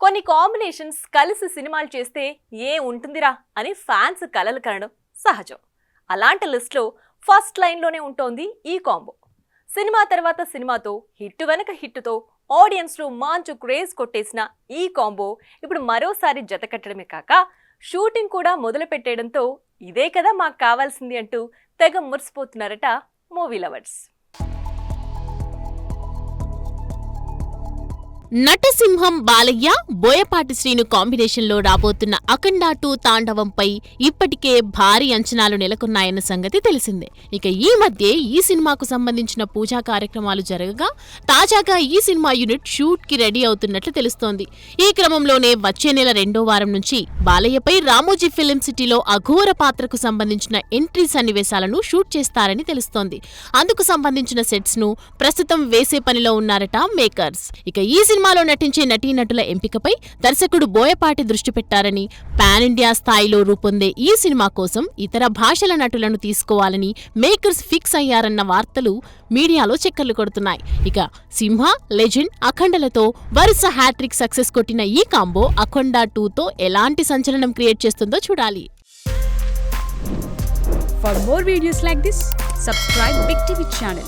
కొన్ని కాంబినేషన్స్ కలిసి సినిమాలు చేస్తే ఏ ఉంటుందిరా అని ఫ్యాన్స్ కలలు కనడం సహజం. అలాంటి లిస్ట్లో ఫస్ట్ లైన్లోనే ఉంటోంది ఈ కాంబో. సినిమా తర్వాత సినిమాతో హిట్ వెనక హిట్తో ఆడియన్స్లో మంచి క్రేజ్ కొట్టేసిన ఈ కాంబో ఇప్పుడు మరోసారి జత కట్టడమే కాక షూటింగ్ కూడా మొదలు పెట్టేయడంతో ఇదే కదా మాకు కావాల్సింది అంటూ తెగ మురిసిపోతున్నారట మూవీ లవర్స్. నటసింహం బాలయ్య, బోయపాటి శ్రీను కాంబినేషన్లో రాబోతున్న అఖండ 2 తాండవంపై ఇప్పటికే భారీ అంచనాలు నెలకొన్నాయన్న సంగతి తెలిసిందే. ఇక ఈ మధ్య ఈ సినిమాకు సంబంధించిన పూజా కార్యక్రమాలు జరగగా తాజాగా ఈ సినిమా యూనిట్ షూట్ కి రెడీ అవుతున్నట్లు తెలుస్తోంది. ఈ క్రమంలోనే వచ్చే నెల 2వ వారం నుంచి బాలయ్యపై రామోజీ ఫిలిం సిటీలో అఘోర పాత్రకు సంబంధించిన ఎంట్రీ సన్నివేశాలను షూట్ చేస్తారని తెలుస్తోంది. అందుకు సంబంధించిన సెట్స్ ను ప్రస్తుతం వేసే పనిలో ఉన్నారట మేకర్స్. ఇక ఈ సినిమాలో నటించే నటీనటుల ఎంపికపై దర్శకుడు బోయపాటి దృష్టి పెట్టారని, పాన్ ఇండియా స్థాయిలో రూపొందే ఈ సినిమా కోసం ఇతర భాషల నటులను తీసుకోవాలని మేకర్స్ ఫిక్స్ అయ్యారన్న వార్తలు మీడియాలో చక్కర్లు కొడుతున్నాయి. ఇక సింహ, లెజెండ్, అఖండలతో వరుస హ్యాట్రిక్ సక్సెస్ కొట్టిన ఈ కాంబో అఖండ 2తో ఎలాంటి సంచలనం క్రియేట్ చేస్తుందో చూడాలి. For more videos like this, subscribe Big TV channel.